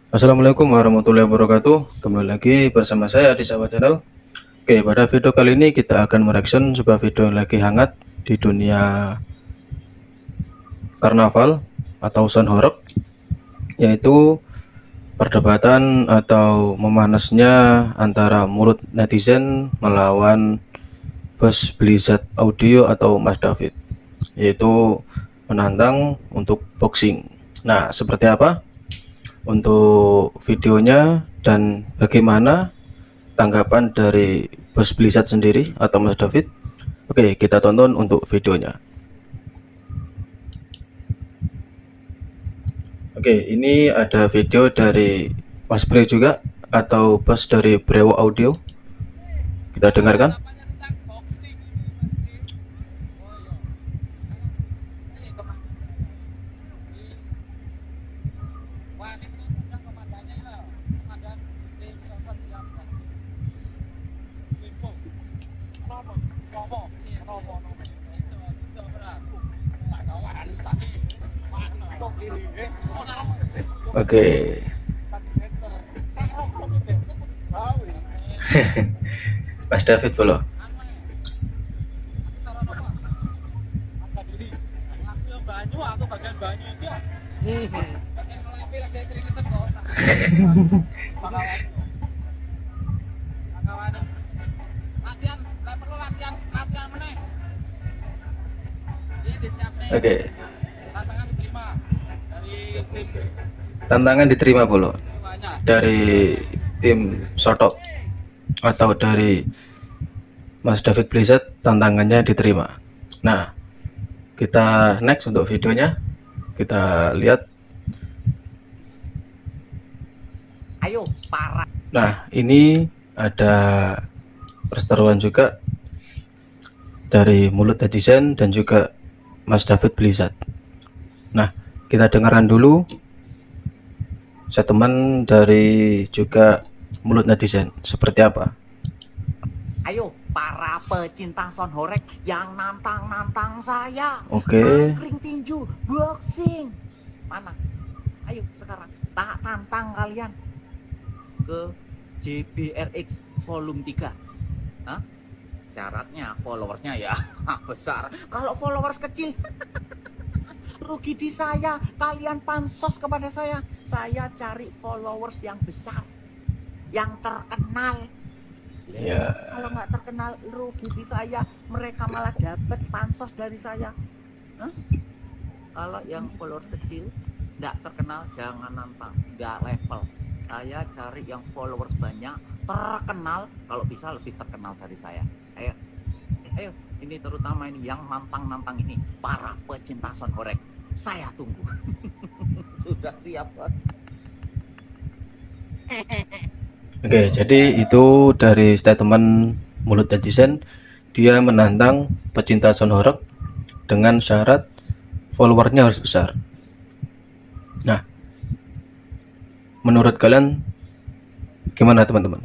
Assalamualaikum warahmatullahi wabarakatuh. Kembali lagi bersama saya di Sahabat Channel. Oke, pada video kali ini kita akan mereaction sebuah video yang lagi hangat di dunia karnaval atau sound horror, yaitu perdebatan atau memanasnya antara mulut netizen melawan bos Blizzard Audio atau Mas David, yaitu menantang untuk boxing. Nah, seperti apa untuk videonya dan bagaimana tanggapan dari bos Blizzard sendiri atau Mas David? Oke, kita tonton untuk videonya. Oke, ini ada video dari Mas Bre juga atau bos dari Brewo Audio. Kita dengarkan. Oke. Mas David follow. Oke. Tantangan diterima bolo dari tim Sotok atau dari Mas David Blizzard, tantangannya diterima. Nah, kita next untuk videonya, kita lihat. Ayo para. Nah, ini ada perseteruan juga dari mulut netizen dan juga Mas David Blizzard. Nah, kita dengarkan dulu statement dari juga mulut netizen seperti apa. Ayo para pecinta sound horror yang nantang saya. Oke. Angkring tinju boxing. Mana? Ayo sekarang tak tantang kalian ke JBRX volume 3. Hah? Syaratnya followersnya ya besar. Kalau followers kecil rugi di saya. Kalian pansos kepada saya. Saya cari followers yang besar, yang terkenal. Ya. Kalau nggak terkenal rugi di saya. Mereka malah dapat pansos dari saya. Hah? Kalau yang followers kecil nggak terkenal jangan nantang, nggak level. Saya cari yang followers banyak, terkenal, kalau bisa lebih terkenal dari saya. Ayo, ini terutama ini yang nantang ini, para pecinta sound horror. Saya tunggu. Sudah siap, Bos. Oke, jadi itu dari statement mulut netizen. Dia menantang pecinta sound horror dengan syarat followernya harus besar. Nah, menurut kalian gimana teman-teman?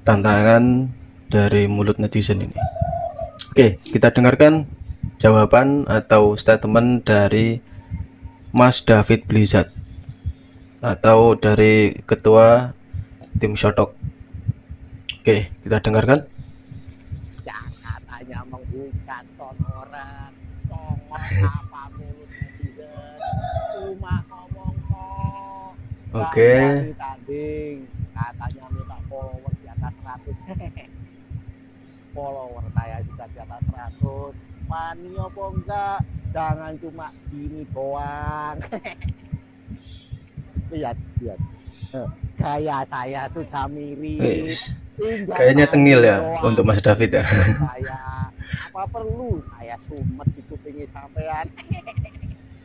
Tantangan dari mulut netizen ini. Oke, kita dengarkan jawaban atau statement dari Mas David Blizzard atau dari ketua tim Shotok. Oke, kita dengarkan. Ya katanya menghujat sound horror, tongol apa mulut netizen, cuma ngomong kok. Oke. Tanding, katanya minta followers di atas 100. Follower saya juga di atas 100. Mani apa enggak? Jangan cuma gini doang. lihat. Gaya saya sudah mirip. Kayaknya tengil ya doang untuk Mas David ya. Saya apa perlu saya sumet di kupingnya sampean.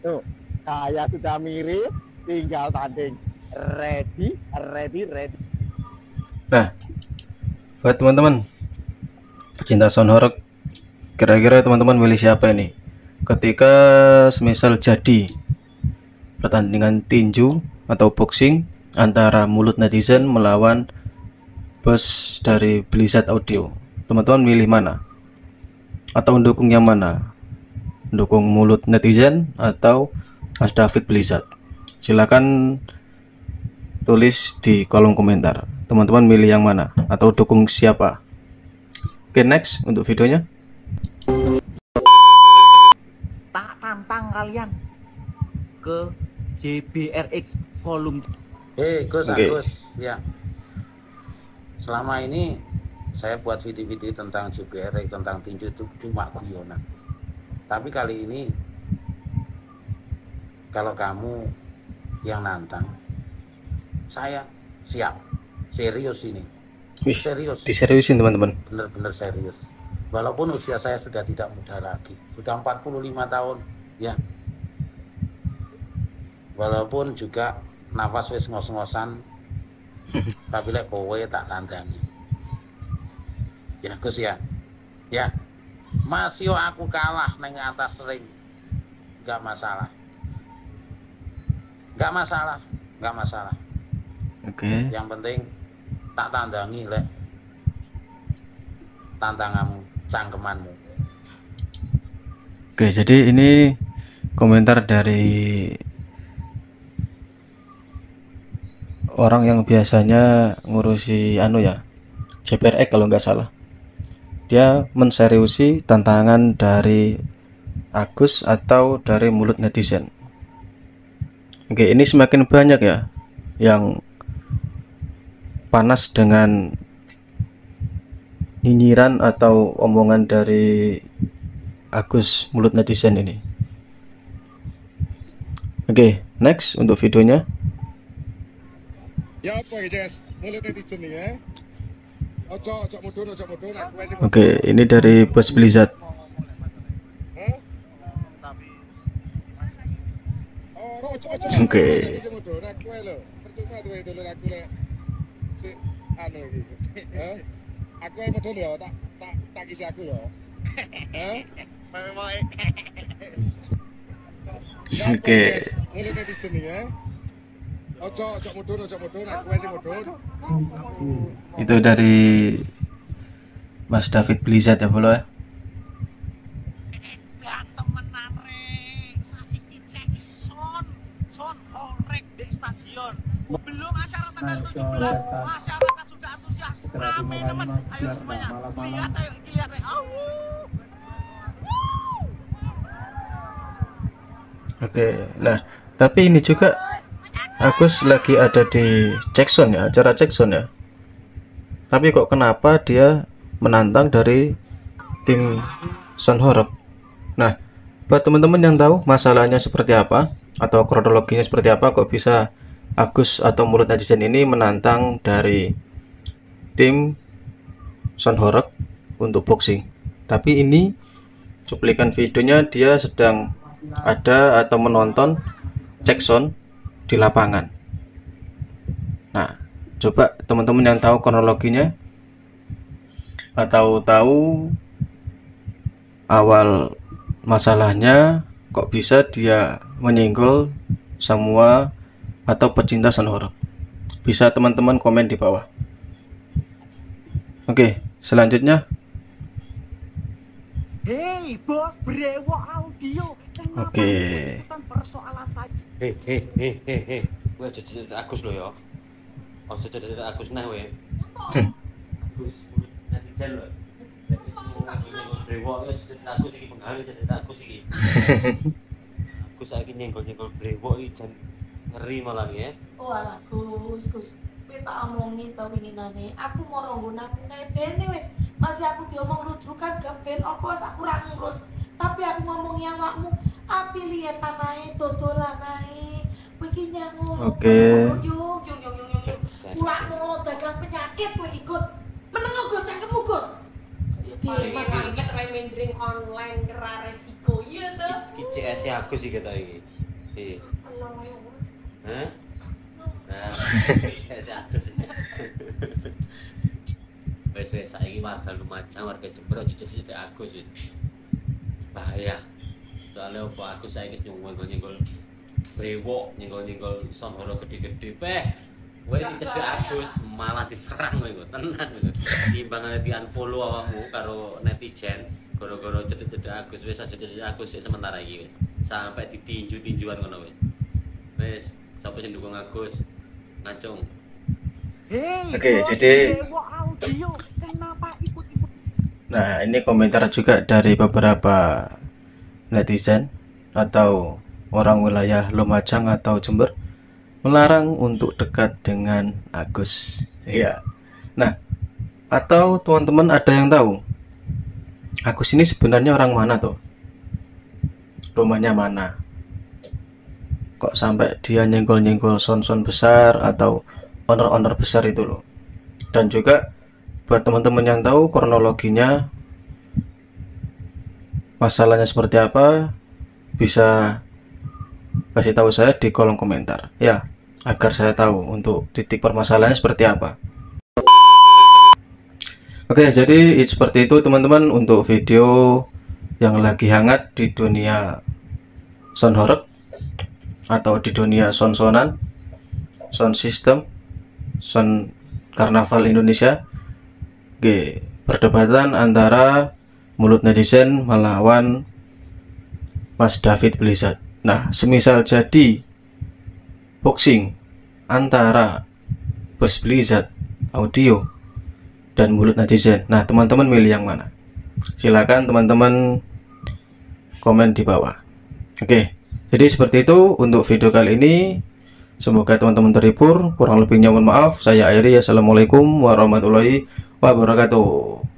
Tuh, saya sudah mirip, tinggal tanding. Ready. Nah, buat teman-teman pecinta sound horror, kira-kira teman-teman milih siapa ini ketika semisal jadi pertandingan tinju atau boxing antara mulut netizen melawan bos dari Blizzard Audio? Teman-teman milih mana? Atau mendukung yang mana? Mendukung mulut netizen atau Mas David Blizzard? Silakan tulis di kolom komentar. Teman-teman milih yang mana atau dukung siapa? Oke, next untuk videonya. Tak tantang kalian ke JBRX volume. Gus Oke. Agus, ya. Selama ini saya buat video-video tentang JBRX, tentang tinju itu cuma guyonan. Tapi kali ini kalau kamu yang nantang, saya siap. Serius ini. Wih, Serius. diseriusin teman-teman. Bener-bener serius. Walaupun usia saya sudah tidak muda lagi, sudah 45 tahun, ya. Walaupun juga nafas wis ngos-ngosan, tapi lek kowe tak tandangi. Ya Gus ya. Ya. Mas yo aku kalah neng atas ring. Enggak masalah. Enggak masalah, enggak masalah. Oke. Yang penting tak tandangi lek tantanganmu, cangkemanmu. Oke, jadi ini komentar dari orang yang biasanya ngurusi JBRX kalau nggak salah. Dia menseriusi tantangan dari Agus atau dari mulut netizen. Oke, ini semakin banyak ya yang panas dengan nyinyiran atau omongan dari Agus mulut netizen ini. Oke, next untuk videonya. Ya apa ya Jess, mulut netizen nih ya. Ojo mudun aku aja. Oke, ini dari Bos Blizzard. Oh, ojo. Oke. Mudun aku lho. Percuma tuh itu lho aku lek si anu iki. Aku mudun ya, tak kisi aku ya. Mau. Oke. Mulut netizen nih ya. Ojo mudun aku aja mudun. Itu dari Mas David Blizzard ya, Bro ya. Ganteng menan rek. Saiki cek son horek di stadion. Belum acara tanggal 17, masyarakat sudah antusias. Rame teman. Ayo semuanya. Lihat. Oke. Nah, tapi ini juga Agus lagi ada di Jackson ya, acara Jackson ya. Tapi kok kenapa dia menantang dari tim Son Horok? Nah, buat teman-teman yang tahu masalahnya seperti apa atau kronologinya seperti apa, kok bisa Agus atau mulut netizen ini menantang dari tim Son Horok untuk boxing. Tapi ini cuplikan videonya dia sedang ada atau menonton Jackson di lapangan. Nah, coba teman-teman yang tahu kronologinya atau tahu awal masalahnya, kok bisa dia menyinggol semua atau pecinta Son Horok, bisa teman-teman komen di bawah. Oke, selanjutnya. Hei bos, Brewo Audio. Oke. Persoalan saya. Hei. Gue jadi Agus lo ya. Oh, jadi Agus nah we. Agus netizen lo. Brewo ya jadi Agus iki pengaruh jadi Agus iki. Agus saiki nyenggol-nyenggol Brewo iki jan ngeri malah ya. Oh alah Gus, kowe tak omongi to winginane. Aku mau nggon aku ngedene wis. Masih aku diomong ludrukan gak ben apa aku ora ngurus. Tapi aku ngomongi awakmu, api lihat tanahe dodolan ae. Kowe iki nyangur. Oke. Yo. Kulak mau dagang penyakit kowe iki Gus. Meneng Gus cangkemmu Gus. Paling market remendering online kera resiko iya tuh. Iki CS Agus iki ta iki. Iya. Hah? Nah, CS Agus. Wes saiki warga Lumajang, warga Jember jadi Agus wis. Bahaya. Soalnya apa Agus saiki nyenggol-nyenggol Brewo, nyenggol-nyenggol Son Horok gede-gede peh. Wes cedek Agus malah diserang kowe tenan kowe. Timbangane di-unfollow awakmu karo netizen gara-gara cedek-cedek Agus wis aja cedek Agus sik sementara iki wis. Sampai ditinju-tinjuan ngono wis. Wis Siapa sing dukung Agus? Ngacung. Oke, jadi nah ini komentar juga dari beberapa netizen atau orang wilayah Lumajang atau Jember melarang untuk dekat dengan Agus. Ya. Nah, atau teman-teman ada yang tahu Agus ini sebenarnya orang mana tuh? Rumahnya mana? Kok sampai dia nyenggol-nyenggol son-son besar atau owner-owner besar itu loh. Dan juga buat teman-teman yang tahu kronologinya masalahnya seperti apa, bisa kasih tahu saya di kolom komentar ya, agar saya tahu untuk titik permasalahannya seperti apa. Oke, jadi seperti itu teman-teman untuk video yang lagi hangat di dunia sound horeg atau di dunia sound-soundan, sound system, sound karnaval Indonesia. Oke, perdebatan antara mulut netizen melawan Mas David Blizzard. Nah, semisal jadi boxing antara Bos Blizzard audio dan mulut netizen, nah teman-teman milih yang mana? Silakan teman-teman komen di bawah. Oke, jadi seperti itu untuk video kali ini. Semoga teman-teman terhibur. Kurang lebihnya mohon maaf. Saya akhiri. Assalamualaikum warahmatullahi wabarakatuh.